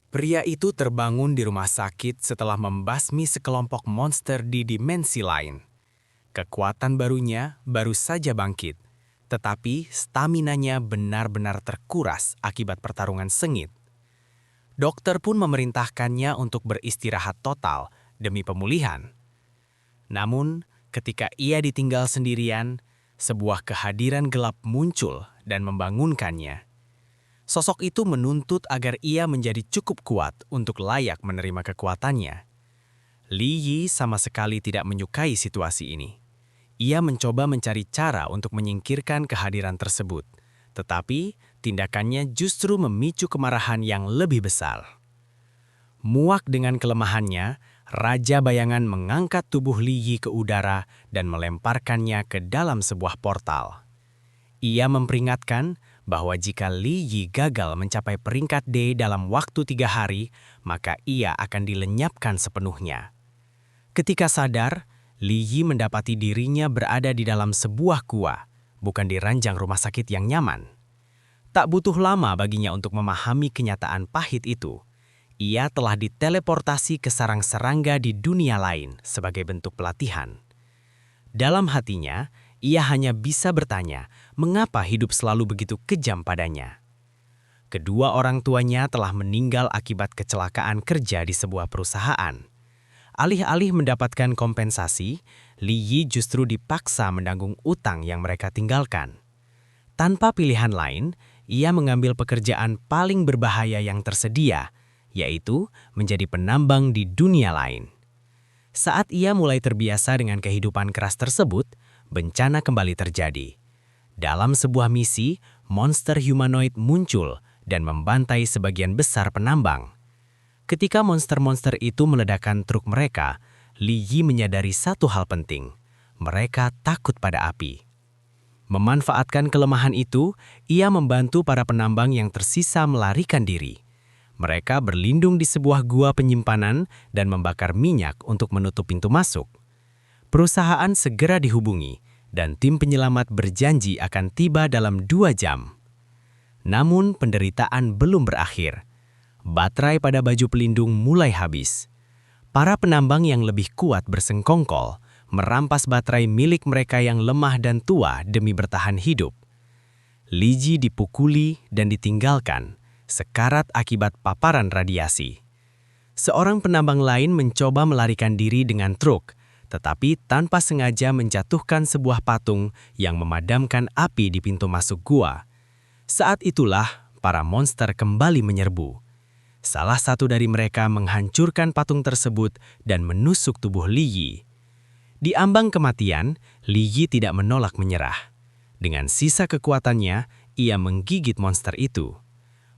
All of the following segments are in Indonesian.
Pria itu terbangun di rumah sakit setelah membasmi sekelompok monster di dimensi lain. Kekuatan barunya baru saja bangkit, tetapi staminanya benar-benar terkuras akibat pertarungan sengit. Dokter pun memerintahkannya untuk beristirahat total demi pemulihan. Namun, ketika ia ditinggal sendirian, sebuah kehadiran gelap muncul dan membangunkannya. Sosok itu menuntut agar ia menjadi cukup kuat untuk layak menerima kekuatannya. Li Yi sama sekali tidak menyukai situasi ini. Ia mencoba mencari cara untuk menyingkirkan kehadiran tersebut, tetapi tindakannya justru memicu kemarahan yang lebih besar. Muak dengan kelemahannya, Raja Bayangan mengangkat tubuh Li Yi ke udara dan melemparkannya ke dalam sebuah portal. Ia memperingatkan bahwa jika Li Yi gagal mencapai peringkat D dalam waktu 3 hari, maka ia akan dilenyapkan sepenuhnya. Ketika sadar, Li Yi mendapati dirinya berada di dalam sebuah gua, bukan di ranjang rumah sakit yang nyaman. Tak butuh lama baginya untuk memahami kenyataan pahit itu. Ia telah diteleportasi ke sarang serangga di dunia lain sebagai bentuk pelatihan. Dalam hatinya, ia hanya bisa bertanya, mengapa hidup selalu begitu kejam padanya. Kedua orang tuanya telah meninggal akibat kecelakaan kerja di sebuah perusahaan. Alih-alih mendapatkan kompensasi, Li Yi justru dipaksa menanggung utang yang mereka tinggalkan. Tanpa pilihan lain, ia mengambil pekerjaan paling berbahaya yang tersedia, yaitu menjadi penambang di dunia lain. Saat ia mulai terbiasa dengan kehidupan keras tersebut, bencana kembali terjadi. Dalam sebuah misi, monster humanoid muncul dan membantai sebagian besar penambang. Ketika monster-monster itu meledakkan truk mereka, Li Yi menyadari satu hal penting. Mereka takut pada api. Memanfaatkan kelemahan itu, ia membantu para penambang yang tersisa melarikan diri. Mereka berlindung di sebuah gua penyimpanan dan membakar minyak untuk menutup pintu masuk. Perusahaan segera dihubungi, dan tim penyelamat berjanji akan tiba dalam 2 jam. Namun penderitaan belum berakhir. Baterai pada baju pelindung mulai habis. Para penambang yang lebih kuat bersengkongkol, merampas baterai milik mereka yang lemah dan tua demi bertahan hidup. Li Yi dipukuli dan ditinggalkan, sekarat akibat paparan radiasi. Seorang penambang lain mencoba melarikan diri dengan truk, tetapi tanpa sengaja menjatuhkan sebuah patung yang memadamkan api di pintu masuk gua. Saat itulah para monster kembali menyerbu. Salah satu dari mereka menghancurkan patung tersebut dan menusuk tubuh Li Yi. Di ambang kematian, Li Yi tidak menolak menyerah. Dengan sisa kekuatannya, ia menggigit monster itu.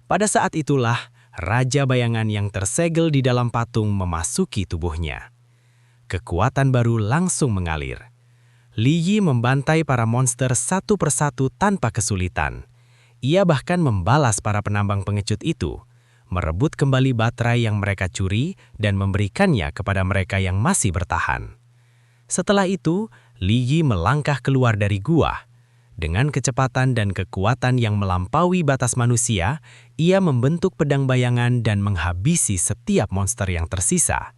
Pada saat itulah, Raja Bayangan yang tersegel di dalam patung memasuki tubuhnya. Kekuatan baru langsung mengalir. Li Yi membantai para monster satu persatu tanpa kesulitan. Ia bahkan membalas para penambang pengecut itu, merebut kembali baterai yang mereka curi dan memberikannya kepada mereka yang masih bertahan. Setelah itu, Li Yi melangkah keluar dari gua. Dengan kecepatan dan kekuatan yang melampaui batas manusia, ia membentuk pedang bayangan dan menghabisi setiap monster yang tersisa.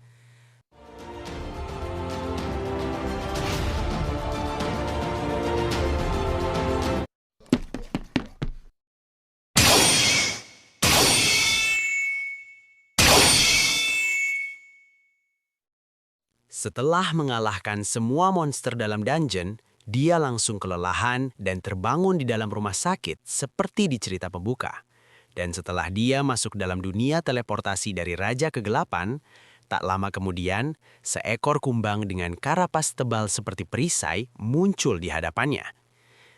Setelah mengalahkan semua monster dalam dungeon, dia langsung kelelahan dan terbangun di dalam rumah sakit seperti di cerita pembuka. Dan setelah dia masuk dalam dunia teleportasi dari Raja Kegelapan, tak lama kemudian, seekor kumbang dengan karapas tebal seperti perisai muncul di hadapannya.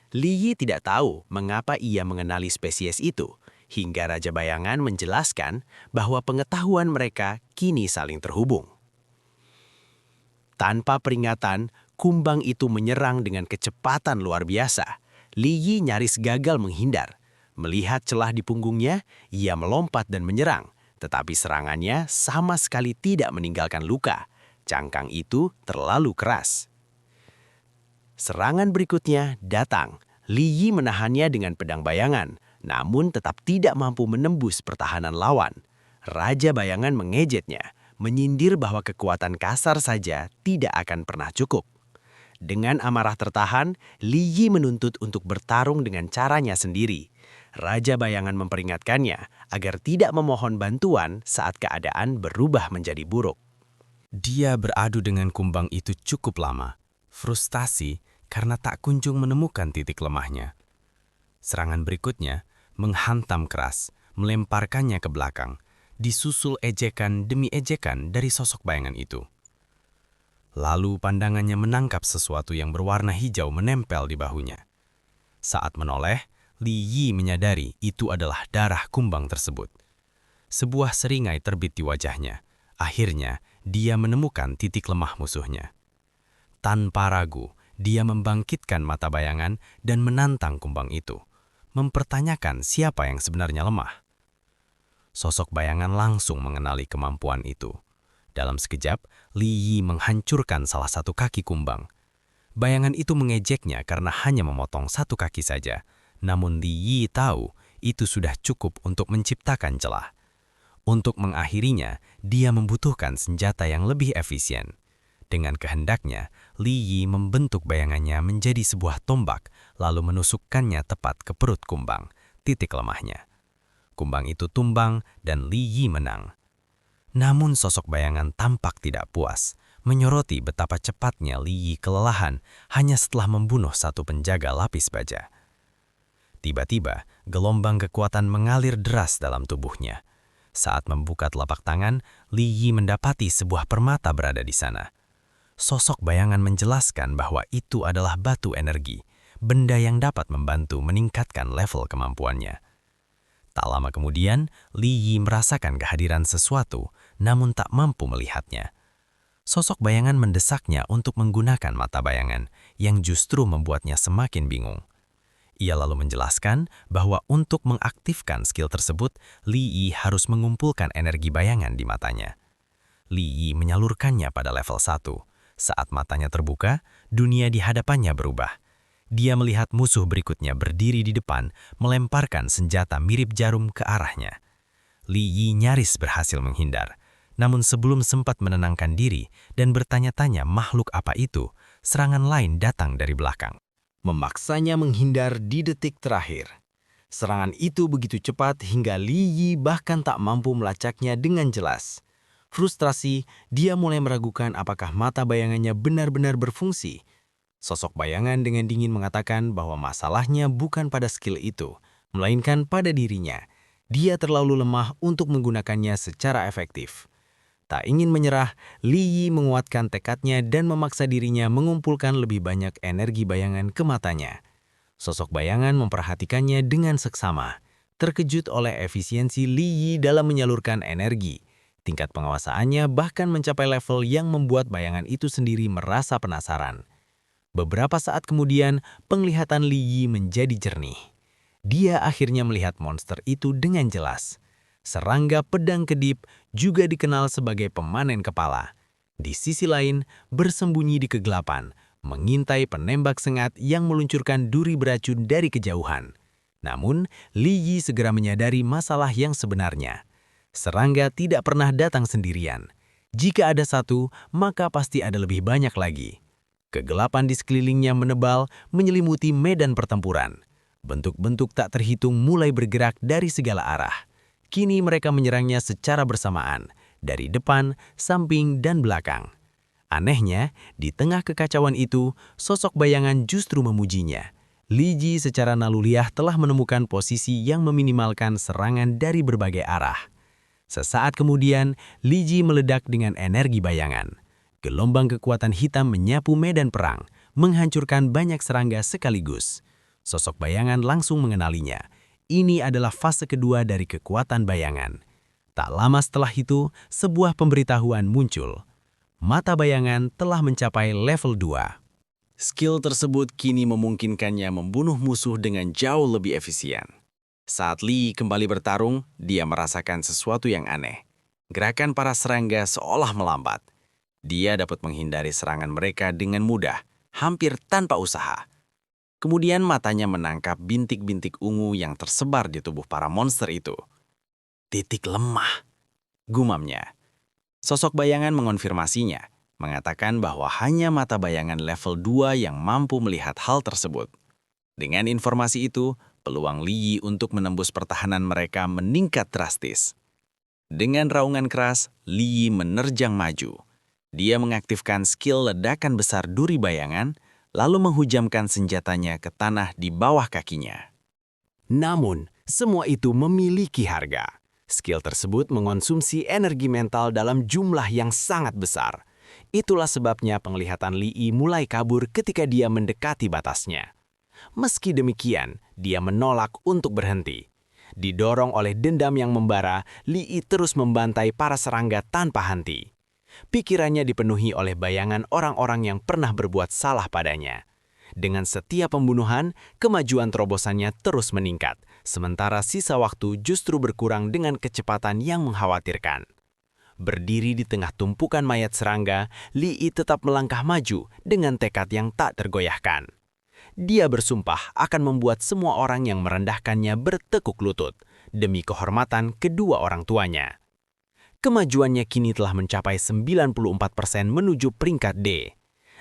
Li Yi tidak tahu mengapa ia mengenali spesies itu, hingga Raja Bayangan menjelaskan bahwa pengetahuan mereka kini saling terhubung. Tanpa peringatan, kumbang itu menyerang dengan kecepatan luar biasa. Li Yi nyaris gagal menghindar. Melihat celah di punggungnya, ia melompat dan menyerang. Tetapi serangannya sama sekali tidak meninggalkan luka. Cangkang itu terlalu keras. Serangan berikutnya datang. Li Yi menahannya dengan pedang bayangan, namun tetap tidak mampu menembus pertahanan lawan. Raja Bayangan mengejeknya, menyindir bahwa kekuatan kasar saja tidak akan pernah cukup. Dengan amarah tertahan, Li Yi menuntut untuk bertarung dengan caranya sendiri. Raja Bayangan memperingatkannya agar tidak memohon bantuan saat keadaan berubah menjadi buruk. Dia beradu dengan kumbang itu cukup lama, frustasi karena tak kunjung menemukan titik lemahnya. Serangan berikutnya menghantam keras, melemparkannya ke belakang, disusul ejekan demi ejekan dari sosok bayangan itu. Lalu pandangannya menangkap sesuatu yang berwarna hijau menempel di bahunya. Saat menoleh, Li Yi menyadari itu adalah darah kumbang tersebut. Sebuah seringai terbit di wajahnya. Akhirnya, dia menemukan titik lemah musuhnya. Tanpa ragu, dia membangkitkan mata bayangan dan menantang kumbang itu, mempertanyakan siapa yang sebenarnya lemah. Sosok bayangan langsung mengenali kemampuan itu. Dalam sekejap, Li Yi menghancurkan salah satu kaki kumbang. Bayangan itu mengejeknya karena hanya memotong satu kaki saja. Namun Li Yi tahu itu sudah cukup untuk menciptakan celah. Untuk mengakhirinya, dia membutuhkan senjata yang lebih efisien. Dengan kehendaknya, Li Yi membentuk bayangannya menjadi sebuah tombak, lalu menusukkannya tepat ke perut kumbang, titik lemahnya. Kumbang itu tumbang dan Li Yi menang. Namun sosok bayangan tampak tidak puas, menyoroti betapa cepatnya Li Yi kelelahan hanya setelah membunuh satu penjaga lapis baja. Tiba-tiba, gelombang kekuatan mengalir deras dalam tubuhnya. Saat membuka telapak tangan, Li Yi mendapati sebuah permata berada di sana. Sosok bayangan menjelaskan bahwa itu adalah batu energi, benda yang dapat membantu meningkatkan level kemampuannya. Tak lama kemudian, Li Yi merasakan kehadiran sesuatu, namun tak mampu melihatnya. Sosok bayangan mendesaknya untuk menggunakan mata bayangan, yang justru membuatnya semakin bingung. Ia lalu menjelaskan bahwa untuk mengaktifkan skill tersebut, Li Yi harus mengumpulkan energi bayangan di matanya. Li Yi menyalurkannya pada level 1. Saat matanya terbuka, dunia di hadapannya berubah. Dia melihat musuh berikutnya berdiri di depan, melemparkan senjata mirip jarum ke arahnya. Li Yi nyaris berhasil menghindar. Namun sebelum sempat menenangkan diri dan bertanya-tanya makhluk apa itu, serangan lain datang dari belakang, memaksanya menghindar di detik terakhir. Serangan itu begitu cepat hingga Li Yi bahkan tak mampu melacaknya dengan jelas. Frustrasi, dia mulai meragukan apakah mata bayangannya benar-benar berfungsi. Sosok bayangan dengan dingin mengatakan bahwa masalahnya bukan pada skill itu, melainkan pada dirinya. Dia terlalu lemah untuk menggunakannya secara efektif. Tak ingin menyerah, Li Yi menguatkan tekadnya dan memaksa dirinya mengumpulkan lebih banyak energi bayangan ke matanya. Sosok bayangan memperhatikannya dengan seksama, terkejut oleh efisiensi Li Yi dalam menyalurkan energi. Tingkat penguasaannya bahkan mencapai level yang membuat bayangan itu sendiri merasa penasaran. Beberapa saat kemudian, penglihatan Li Yi menjadi jernih. Dia akhirnya melihat monster itu dengan jelas. Serangga pedang kedip juga dikenal sebagai pemanen kepala. Di sisi lain, bersembunyi di kegelapan, mengintai penembak sengat yang meluncurkan duri beracun dari kejauhan. Namun, Li Yi segera menyadari masalah yang sebenarnya. Serangga tidak pernah datang sendirian. Jika ada satu, maka pasti ada lebih banyak lagi. Kegelapan di sekelilingnya menebal, menyelimuti medan pertempuran. Bentuk-bentuk tak terhitung mulai bergerak dari segala arah. Kini mereka menyerangnya secara bersamaan, dari depan, samping, dan belakang. Anehnya, di tengah kekacauan itu, sosok bayangan justru memujinya. Li Yi secara naluriah telah menemukan posisi yang meminimalkan serangan dari berbagai arah. Sesaat kemudian, Li Yi meledak dengan energi bayangan. Gelombang kekuatan hitam menyapu medan perang, menghancurkan banyak serangga sekaligus. Sosok bayangan langsung mengenalinya. Ini adalah fase kedua dari kekuatan bayangan. Tak lama setelah itu, sebuah pemberitahuan muncul. Mata bayangan telah mencapai level 2. Skill tersebut kini memungkinkannya membunuh musuh dengan jauh lebih efisien. Saat Li kembali bertarung, dia merasakan sesuatu yang aneh. Gerakan para serangga seolah melambat. Dia dapat menghindari serangan mereka dengan mudah, hampir tanpa usaha. Kemudian matanya menangkap bintik-bintik ungu yang tersebar di tubuh para monster itu. Titik lemah. gumamnya. Sosok bayangan mengonfirmasinya, mengatakan bahwa hanya mata bayangan level 2 yang mampu melihat hal tersebut. Dengan informasi itu, peluang Li Yi untuk menembus pertahanan mereka meningkat drastis. Dengan raungan keras, Li Yi menerjang maju. Dia mengaktifkan skill ledakan besar duri bayangan, lalu menghujamkan senjatanya ke tanah di bawah kakinya. Namun, semua itu memiliki harga. Skill tersebut mengonsumsi energi mental dalam jumlah yang sangat besar. Itulah sebabnya penglihatan Li Yi mulai kabur ketika dia mendekati batasnya. Meski demikian, dia menolak untuk berhenti. Didorong oleh dendam yang membara, Li Yi terus membantai para serangga tanpa henti. Pikirannya dipenuhi oleh bayangan orang-orang yang pernah berbuat salah padanya. Dengan setiap pembunuhan, kemajuan terobosannya terus meningkat, sementara sisa waktu justru berkurang dengan kecepatan yang mengkhawatirkan. Berdiri di tengah tumpukan mayat serangga, Li Yi tetap melangkah maju dengan tekad yang tak tergoyahkan. Dia bersumpah akan membuat semua orang yang merendahkannya bertekuk lutut demi kehormatan kedua orang tuanya. Kemajuannya kini telah mencapai 94% menuju peringkat D.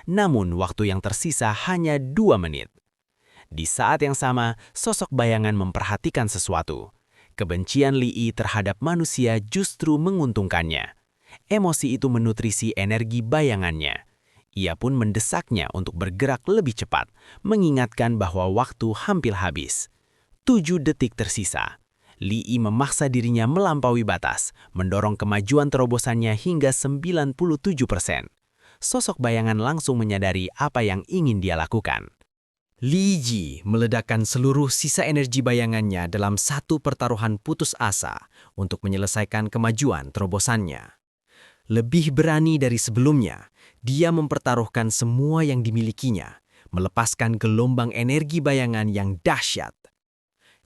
Namun waktu yang tersisa hanya 2 menit. Di saat yang sama, sosok bayangan memperhatikan sesuatu. Kebencian Li Yi terhadap manusia justru menguntungkannya. Emosi itu menutrisi energi bayangannya. Ia pun mendesaknya untuk bergerak lebih cepat, mengingatkan bahwa waktu hampir habis. 7 detik tersisa. Li Yi memaksa dirinya melampaui batas, mendorong kemajuan terobosannya hingga 97%. Sosok bayangan langsung menyadari apa yang ingin dia lakukan. Li Yi meledakkan seluruh sisa energi bayangannya dalam satu pertaruhan putus asa untuk menyelesaikan kemajuan terobosannya. Lebih berani dari sebelumnya, dia mempertaruhkan semua yang dimilikinya, melepaskan gelombang energi bayangan yang dahsyat.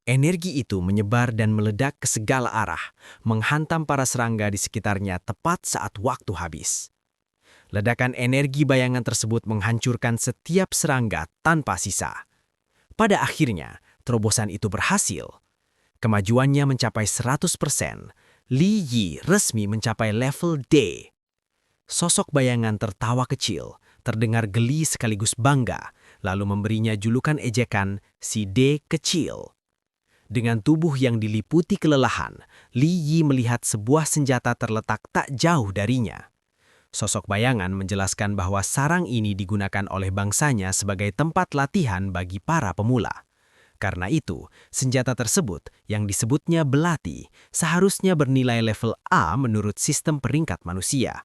Energi itu menyebar dan meledak ke segala arah, menghantam para serangga di sekitarnya tepat saat waktu habis. Ledakan energi bayangan tersebut menghancurkan setiap serangga tanpa sisa. Pada akhirnya, terobosan itu berhasil. Kemajuannya mencapai 100%. Li Yi resmi mencapai level D. Sosok bayangan tertawa kecil, terdengar geli sekaligus bangga, lalu memberinya julukan ejekan si D kecil. Dengan tubuh yang diliputi kelelahan, Li Yi melihat sebuah senjata terletak tak jauh darinya. Sosok bayangan menjelaskan bahwa sarang ini digunakan oleh bangsanya sebagai tempat latihan bagi para pemula. Karena itu, senjata tersebut yang disebutnya belati seharusnya bernilai level A menurut sistem peringkat manusia.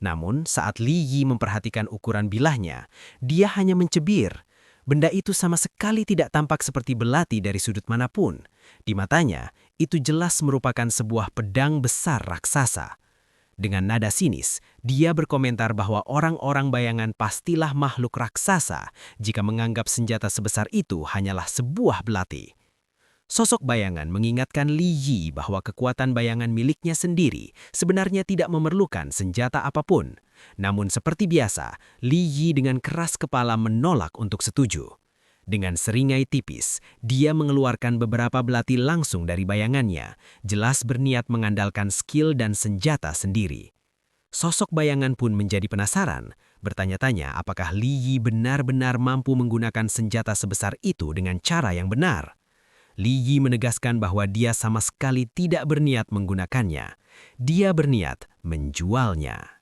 Namun, saat Li Yi memperhatikan ukuran bilahnya, dia hanya mencibir. Benda itu sama sekali tidak tampak seperti belati dari sudut manapun. Di matanya, itu jelas merupakan sebuah pedang besar raksasa. Dengan nada sinis, dia berkomentar bahwa orang-orang bayangan pastilah makhluk raksasa jika menganggap senjata sebesar itu hanyalah sebuah belati. Sosok bayangan mengingatkan Li Yi bahwa kekuatan bayangan miliknya sendiri sebenarnya tidak memerlukan senjata apapun. Namun seperti biasa, Li Yi dengan keras kepala menolak untuk setuju. Dengan seringai tipis, dia mengeluarkan beberapa belati langsung dari bayangannya, jelas berniat mengandalkan skill dan senjata sendiri. Sosok bayangan pun menjadi penasaran, bertanya-tanya apakah Li Yi benar-benar mampu menggunakan senjata sebesar itu dengan cara yang benar. Li Yi menegaskan bahwa dia sama sekali tidak berniat menggunakannya. Dia berniat menjualnya.